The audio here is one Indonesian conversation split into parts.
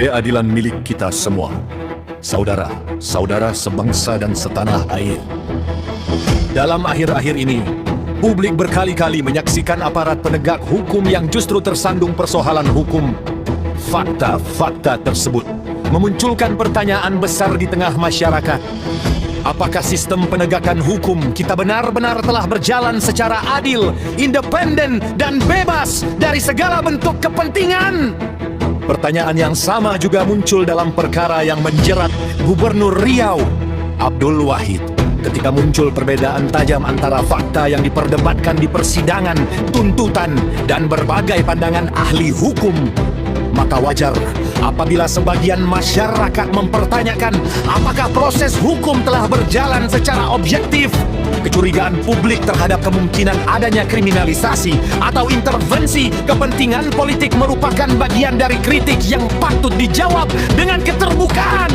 Keadilan milik kita semua, saudara-saudara sebangsa dan setanah air. Dalam akhir-akhir ini, publik berkali-kali menyaksikan aparat penegak hukum yang justru tersandung persoalan hukum. Fakta-fakta tersebut memunculkan pertanyaan besar di tengah masyarakat. Apakah sistem penegakan hukum kita benar-benar telah berjalan secara adil, independen, dan bebas dari segala bentuk kepentingan? Pertanyaan yang sama juga muncul dalam perkara yang menjerat Gubernur Riau, Abdul Wahid. Ketika muncul perbedaan tajam antara fakta yang diperdebatkan di persidangan, tuntutan, dan berbagai pandangan ahli hukum, maka wajar apabila sebagian masyarakat mempertanyakan apakah proses hukum telah berjalan secara objektif. Kecurigaan publik terhadap kemungkinan adanya kriminalisasi atau intervensi kepentingan politik merupakan bagian dari kritik yang patut dijawab dengan keterbukaan,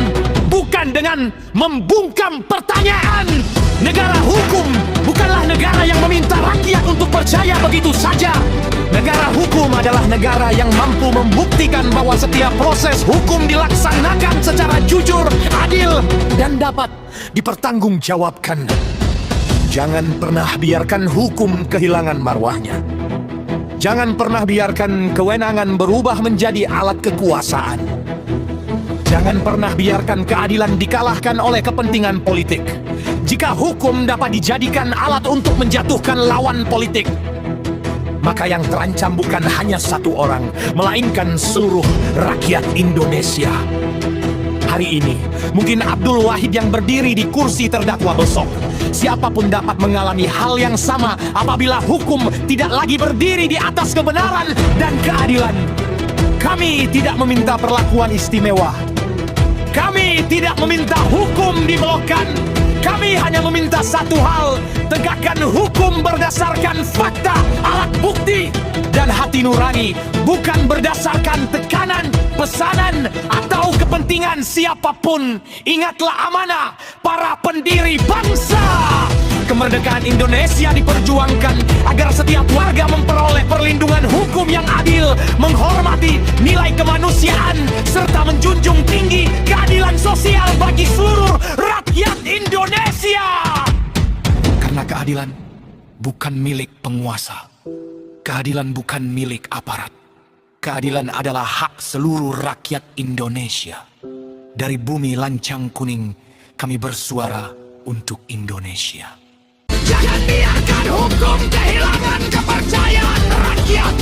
bukan dengan membungkam pertanyaan. Negara hukum bukanlah negara yang meminta rakyat untuk percaya begitu saja. Negara hukum adalah negara yang mampu membuktikan bahwa setiap proses hukum dilaksanakan secara jujur, adil, dan dapat dipertanggungjawabkan. Jangan pernah biarkan hukum kehilangan marwahnya. Jangan pernah biarkan kewenangan berubah menjadi alat kekuasaan. Jangan pernah biarkan keadilan dikalahkan oleh kepentingan politik. Jika hukum dapat dijadikan alat untuk menjatuhkan lawan politik, maka yang terancam bukan hanya satu orang, melainkan seluruh rakyat Indonesia. Hari ini, mungkin Abdul Wahid yang berdiri di kursi terdakwa besok. Siapapun dapat mengalami hal yang sama apabila hukum tidak lagi berdiri di atas kebenaran dan keadilan. Kami tidak meminta perlakuan istimewa. Kami tidak meminta hukum diblokkan. Kami hanya meminta satu hal, tegakkan hukum berdasarkan fakta, alat bukti, dan hati nurani, bukan berdasarkan tekanan, pesanan, atau kepentingan siapapun. Ingatlah amanah para pendiri bangsa. Kemerdekaan Indonesia diperjuangkan agar setiap warga memperoleh perlindungan hukum yang adil, menghormati nilai kemanusiaan, serta menjunjung tinggi keadilan sosial bagi seluruh rakyat Indonesia. Karena keadilan bukan milik penguasa. Keadilan bukan milik aparat. Keadilan adalah hak seluruh rakyat Indonesia. Dari bumi lancang kuning, kami bersuara untuk Indonesia. Jangan biarkan hukum kehilangan kepercayaan rakyat.